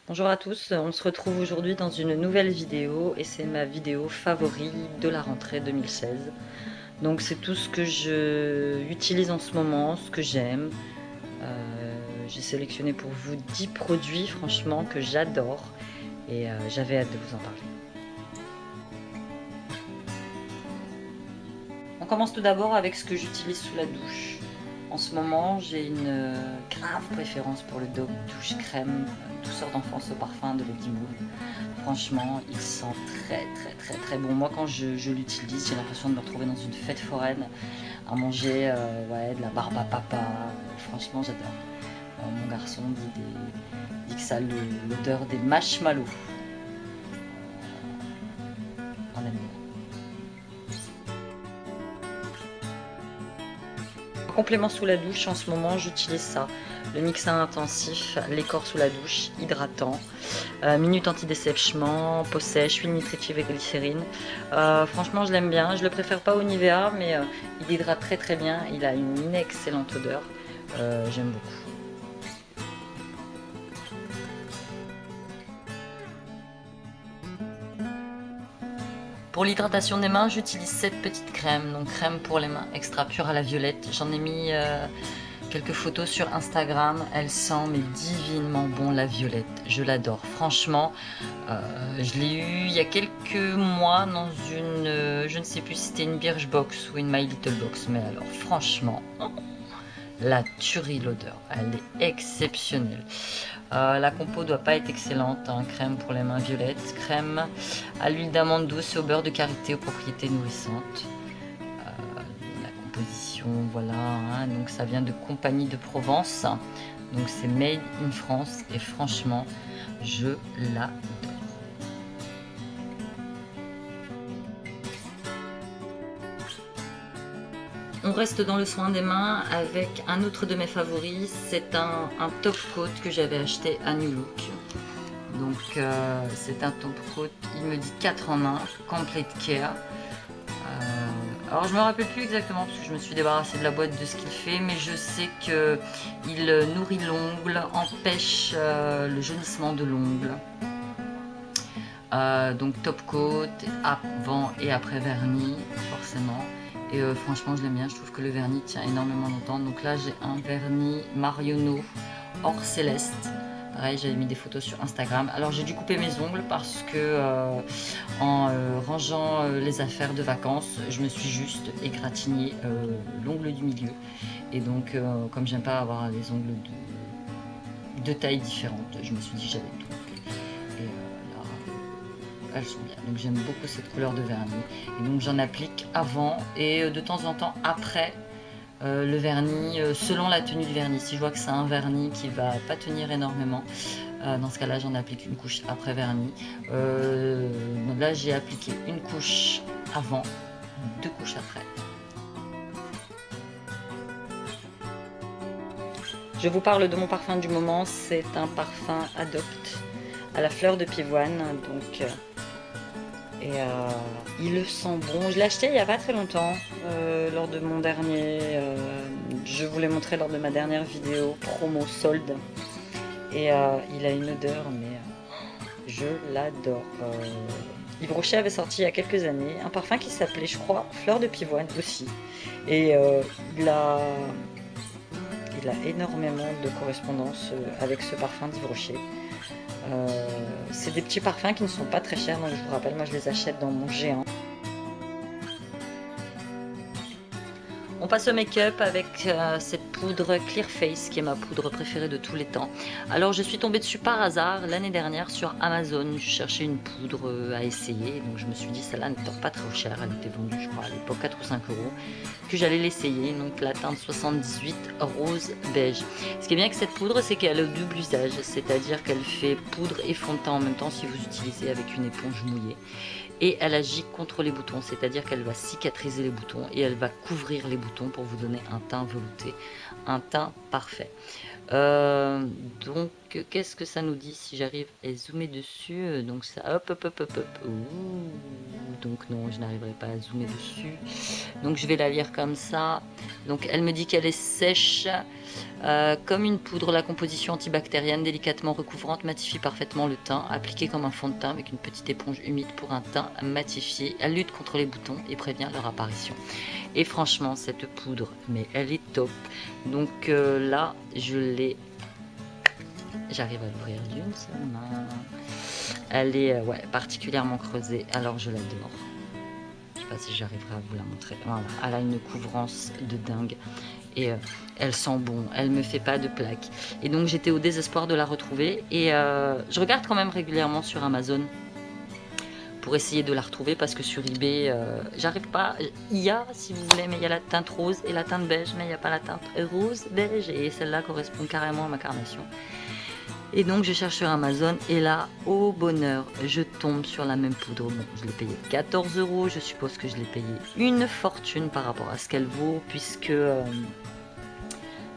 Bonjour à tous, on se retrouve aujourd'hui dans une nouvelle vidéo et c'est ma vidéo favorite de la rentrée 2016. Donc c'est tout ce que je utilise en ce moment, ce que j'aime. J'ai sélectionné pour vous 10 produits franchement que j'adore et j'avais hâte de vous en parler. On commence tout d'abord avec ce que j'utilise sous la douche. En ce moment, j'ai une grave préférence pour le Dove Douche Crème Douceur d'enfance au parfum de Lady Moon. Franchement, il sent très bon. Moi, quand je l'utilise, j'ai l'impression de me retrouver dans une fête foraine à manger ouais, de la barbe à papa. Franchement, j'adore. Mon garçon dit que ça a l'odeur des marshmallows. On aime bien. Complément sous la douche, en ce moment j'utilise ça. Le mixin intensif, les corps sous la douche, hydratant, minute anti-dessèchement, peau sèche, huile nutritive et glycérine. Franchement je l'aime bien, je le préfère pas au Nivea mais il hydrate très bien, il a une excellente odeur, j'aime beaucoup. Pour l'hydratation des mains, j'utilise cette petite crème, donc crème pour les mains extra pure à la violette. J'en ai mis quelques photos sur Instagram. Elle sent mais divinement bon la violette. Je l'adore. Franchement, je l'ai eu il y a quelques mois dans une, je ne sais plus si c'était une Birchbox ou une My Little Box, mais alors franchement, la tuerie l'odeur. Elle est exceptionnelle. La compo doit pas être excellente, hein. Crème pour les mains violettes, crème à l'huile d'amande douce et au beurre de karité aux propriétés nourrissantes. La composition, voilà, hein. Donc ça vient de Compagnie de Provence, donc c'est made in France et franchement, je l'adore. On reste dans le soin des mains avec un autre de mes favoris, c'est un top coat que j'avais acheté à New Look. Donc c'est un top coat, il me dit 4 en 1, Complete Care. Alors je me rappelle plus exactement parce que je me suis débarrassée de la boîte de ce qu'il fait, mais je sais qu'il nourrit l'ongle, empêche le jaunissement de l'ongle. Donc top coat, avant et après vernis, forcément. Et franchement, je l'aime bien. Je trouve que le vernis tient énormément longtemps. Donc là, j'ai un vernis Marionneau Or Céleste. Pareil, j'avais mis des photos sur Instagram. Alors j'ai dû couper mes ongles parce que en rangeant les affaires de vacances, je me suis juste égratigné l'ongle du milieu. Et donc, comme j'aime pas avoir les ongles de tailles différentes, je me suis dit que j'allais tout couper. Et là, elles sont bien. Donc j'aime beaucoup cette couleur de vernis. Et donc j'en applique avant et de temps en temps après le vernis, selon la tenue du vernis. Si je vois que c'est un vernis qui va pas tenir énormément, dans ce cas-là, j'en applique une couche après vernis. Donc là, j'ai appliqué une couche avant, 2 couches après. Je vous parle de mon parfum du moment, c'est un parfum Adopt à la fleur de pivoine. Donc, il le sent bon. Je l'ai acheté il n'y a pas très longtemps, lors de mon dernier. Je vous l'ai montré lors de ma dernière vidéo promo solde. Et il a une odeur, mais je l'adore. Yves Rocher avait sorti il y a quelques années un parfum qui s'appelait, je crois, Fleur de Pivoine aussi. Et il a énormément de correspondance avec ce parfum d'Yves Rocher. C'est des petits parfums qui ne sont pas très chers, donc je vous rappelle, moi je les achète dans mon géant. On passe au make-up avec cette poudre Clear Face qui est ma poudre préférée de tous les temps. Alors je suis tombée dessus par hasard l'année dernière sur Amazon. Je cherchais une poudre à essayer, donc je me suis dit celle-là n'était pas trop chère, elle était vendue je crois à l'époque 4 ou 5 euros, que j'allais l'essayer. Donc la teinte 78 rose beige. Ce qui est bien avec cette poudre, c'est qu'elle a double usage, c'est-à-dire qu'elle fait poudre et fond de teint en même temps si vous utilisez avec une éponge mouillée. Et elle agit contre les boutons, c'est-à-dire qu'elle va cicatriser les boutons et elle va couvrir les boutons pour vous donner un teint velouté, un teint parfait. Euh, donc qu'est-ce que ça nous dit si j'arrive à zoomer dessus? Donc ça, hop hop hop hop hop, ouh, donc non, je n'arriverai pas à zoomer dessus. Donc je vais la lire comme ça. Donc elle me dit qu'elle est sèche, comme une poudre. La composition antibactérienne délicatement recouvrante matifie parfaitement le teint, appliquée comme un fond de teint avec une petite éponge humide pour un teint matifié. Elle lutte contre les boutons et prévient leur apparition. Et franchement, cette poudre, mais elle est top. Donc là, je l'ai... J'arrive à l'ouvrir d'une seule main. Elle est ouais, particulièrement creusée, alors je l'adore. Je sais pas si j'arriverai à vous la montrer. Voilà, elle a une couvrance de dingue. Et elle sent bon, elle me fait pas de plaques. Et donc j'étais au désespoir de la retrouver. Et je regarde quand même régulièrement sur Amazon pour essayer de la retrouver, parce que sur eBay, j'arrive pas. Il y a, si vous voulez, mais il y a la teinte rose et la teinte beige, mais il n'y a pas la teinte rose beige. Et celle-là correspond carrément à ma carnation. Et donc je cherche sur Amazon et là, au bonheur, je tombe sur la même poudre. Bon, je l'ai payée 14 €, je suppose que je l'ai payée une fortune par rapport à ce qu'elle vaut, puisque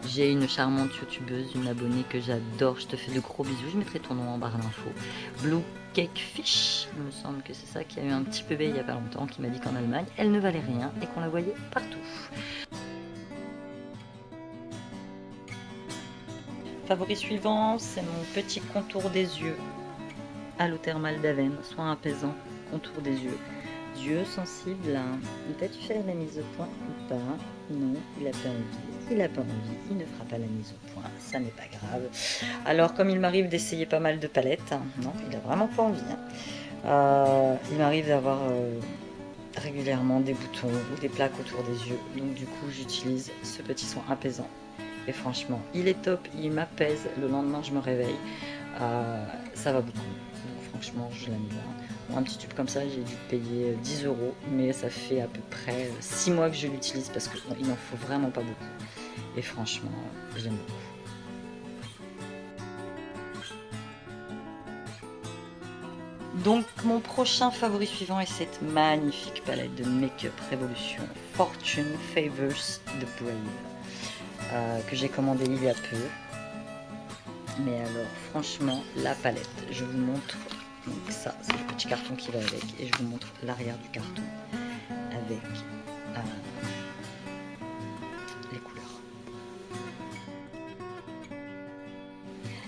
j'ai une charmante youtubeuse, une abonnée que j'adore, je te fais de gros bisous, je mettrai ton nom en barre d'infos. Blue Cake Fish, il me semble que c'est ça, qui a eu un petit bébé il n'y a pas longtemps, qui m'a dit qu'en Allemagne, elle ne valait rien et qu'on la voyait partout. Favori suivant, c'est mon petit contour des yeux à l'eau thermale d'Aven, soin apaisant, contour des yeux. Yeux sensibles, peut-être faire la mise au point ou pas. Non, il n'a pas envie. Il n'a pas envie, il ne fera pas la mise au point, ça n'est pas grave. Alors, comme il m'arrive d'essayer pas mal de palettes, non, il n'a vraiment pas envie. Il m'arrive d'avoir régulièrement des boutons ou des plaques autour des yeux. Donc du coup, j'utilise ce petit soin apaisant. Et franchement, il est top, il m'apaise. Le lendemain, je me réveille. Ça va beaucoup. Donc franchement, je l'aime bien. Un petit tube comme ça, j'ai dû payer 10 €, mais ça fait à peu près 6 mois que je l'utilise parce qu'il n'en faut vraiment pas beaucoup. Et franchement, j'aime beaucoup. Donc mon prochain favori suivant est cette magnifique palette de Make-up Revolution Fortune Favors the Brave, que j'ai commandée il y a peu. Mais alors franchement, la palette, je vous montre. Donc ça, c'est le petit carton qui va avec, et je vous montre l'arrière du carton avec les couleurs.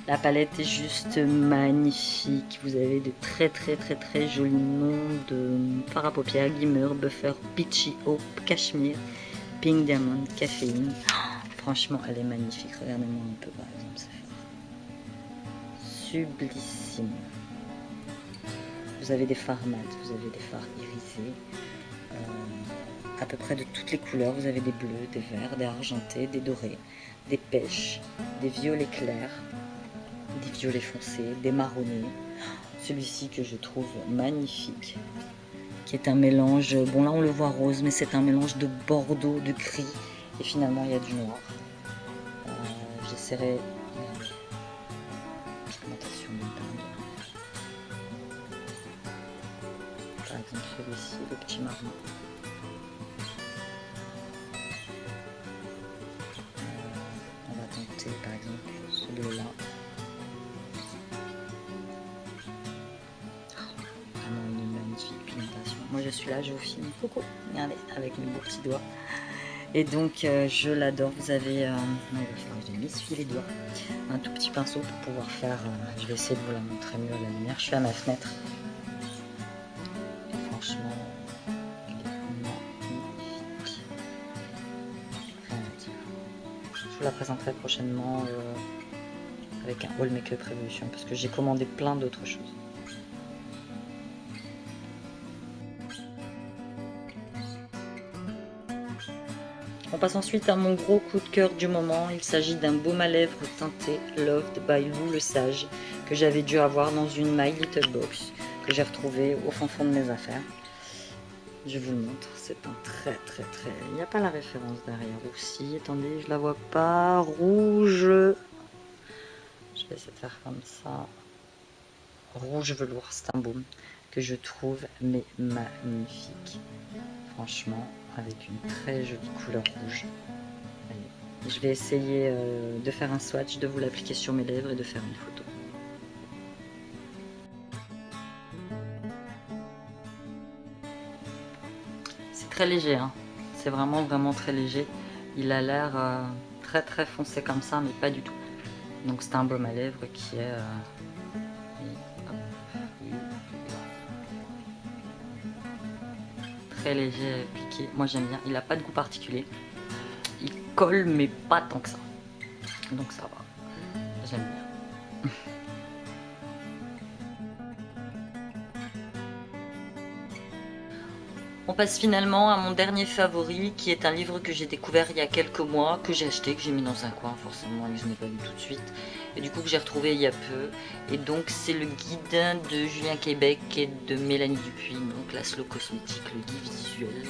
La palette est juste magnifique. Vous avez de très jolis noms de fard à paupières, glimmer, buffer, peachy, hope, cashmere, pink diamond, caféine. Oh, franchement, elle est magnifique. Regardez-moi un peu par exemple. Sublissime. Vous avez des fards mat, vous avez des fards irisés, à peu près de toutes les couleurs. Vous avez des bleus, des verts, des argentés, des dorés, des pêches, des violets clairs, des violets foncés, des marronnés. Celui-ci que je trouve magnifique, qui est un mélange, bon là on le voit rose, mais c'est un mélange de bordeaux, de gris, et finalement il y a du noir. J'essaierai pigmentation de dingue. Par exemple celui-ci, le petit marron. On va tenter par exemple ce bleu là. Vraiment une magnifique pigmentation. Moi je suis là, je vous filme. Coucou, regardez, avec mes beaux petits doigts. Et donc je l'adore. Vous avez, il va falloir que je m'essuie les doigts. Un tout petit pinceau pour pouvoir faire, je vais essayer de vous la montrer mieux à la lumière. Je suis à ma fenêtre. Et franchement, elle est magnifique. Rien à dire. Je vous la présenterai prochainement avec un haul Make-up Revolution parce que j'ai commandé plein d'autres choses. On passe ensuite à mon gros coup de cœur du moment. Il s'agit d'un baume à lèvres teinté Loved by Lou le Sage que j'avais dû avoir dans une My Little Box que j'ai retrouvé au fond de mes affaires. Je vous le montre, c'est un très. Il n'y a pas la référence derrière aussi. Attendez, je la vois pas. Rouge. Je vais essayer de faire comme ça. Rouge velours, c'est un baume que je trouve mais magnifique. Franchement, avec une très jolie couleur rouge. Allez. Je vais essayer de faire un swatch, de vous l'appliquer sur mes lèvres et de faire une photo. très léger, hein. C'est vraiment très léger. Il a l'air très foncé comme ça, mais pas du tout. Donc c'est un baume à lèvres qui est très léger, piqué. Moi j'aime bien. Il n'a pas de goût particulier. Il colle, mais pas tant que ça. Donc ça va. J'aime bien. On passe finalement à mon dernier favori, qui est un livre que j'ai découvert il y a quelques mois, que j'ai acheté, que j'ai mis dans un coin forcément, et que je n'ai pas lu tout de suite, et du coup que j'ai retrouvé il y a peu. Et donc c'est le guide de Julien Québec et de Mélanie Dupuis, donc la Slow Cosmétique, le guide visuel.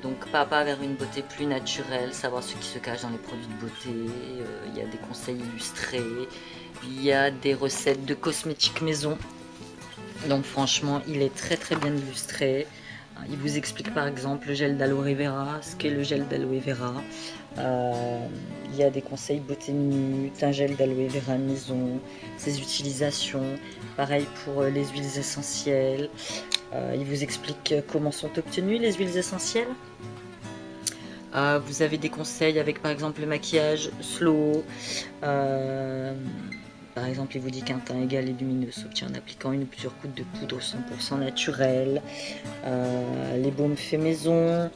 Donc papa vers une beauté plus naturelle, savoir ce qui se cache dans les produits de beauté, il y a des conseils illustrés, il y a des recettes de cosmétiques maison. Donc franchement il est très bien illustré. Il vous explique par exemple le gel d'aloe vera, ce qu'est le gel d'aloe vera. Il y a des conseils beauté minute, un gel d'aloe vera maison, ses utilisations. Pareil pour les huiles essentielles. Il vous explique comment sont obtenues les huiles essentielles. Vous avez des conseils avec par exemple le maquillage slow. Par exemple, il vous dit qu'un teint égal et lumineux s'obtient en appliquant une ou plusieurs gouttes de poudre 100% naturelle. Les baumes faits maison.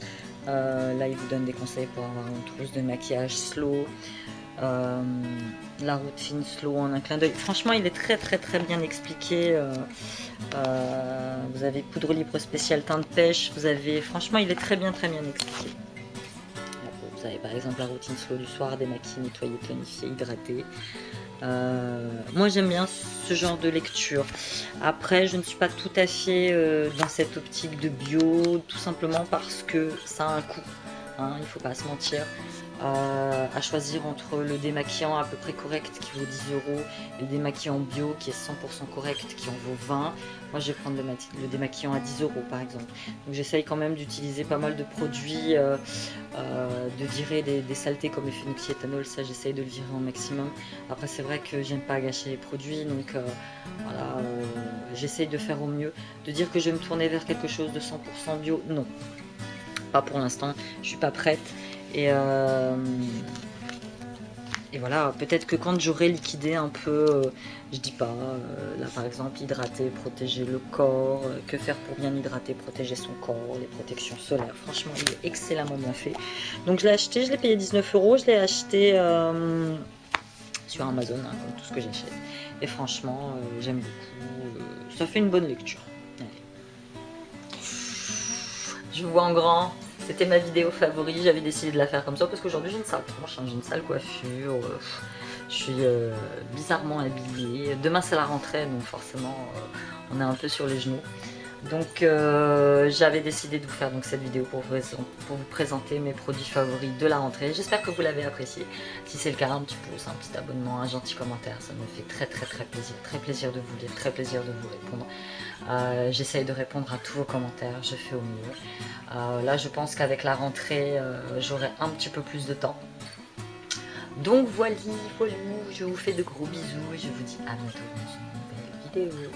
Là, il vous donne des conseils pour avoir une trousse de maquillage slow. La routine slow en un clin d'œil. Franchement, il est très bien expliqué. Vous avez poudre libre spéciale teint de pêche. Vous avez, franchement, il est très bien expliqué. Vous avez par exemple la routine slow du soir, démaquiller, nettoyer, tonifier, hydrater. Moi j'aime bien ce genre de lecture. Après je ne suis pas tout à fait dans cette optique de bio, tout simplement parce que ça a un coût, hein, il faut pas se mentir. À choisir entre le démaquillant à peu près correct qui vaut 10 € et le démaquillant bio qui est 100% correct qui en vaut 20. Moi je vais prendre le démaquillant à 10 € par exemple. Donc j'essaye quand même d'utiliser pas mal de produits, de virer des saletés comme le phénoxyéthanol, ça j'essaye de le virer au maximum. Après c'est vrai que j'aime pas gâcher les produits, donc voilà, j'essaye de faire au mieux. De dire que je vais me tourner vers quelque chose de 100% bio, non. Pas pour l'instant, je suis pas prête. Et voilà, peut-être que quand j'aurai liquidé un peu, je dis pas, là par exemple, hydrater, protéger le corps, que faire pour bien hydrater, protéger son corps, les protections solaires, franchement il est excellemment bien fait. Donc je l'ai acheté, je l'ai payé 19 €, je l'ai acheté sur Amazon, hein, comme tout ce que j'achète. Et franchement, j'aime beaucoup, ça fait une bonne lecture. Allez. Je vous vois en grand. C'était ma vidéo favorite, j'avais décidé de la faire comme ça parce qu'aujourd'hui j'ai une sale tronche, hein, j'ai une sale coiffure, je suis bizarrement habillée. Demain c'est la rentrée donc forcément on est un peu sur les genoux. Donc j'avais décidé de vous faire donc cette vidéo pour vous présenter mes produits favoris de la rentrée. J'espère que vous l'avez apprécié. Si c'est le cas, un petit pouce, un petit abonnement, un gentil commentaire, ça me fait très plaisir. Très plaisir de vous lire, très plaisir de vous répondre. J'essaye de répondre à tous vos commentaires, je fais au mieux. Là je pense qu'avec la rentrée, j'aurai un petit peu plus de temps. Donc voilà, je vous fais de gros bisous et je vous dis à bientôt dans une nouvelle vidéo.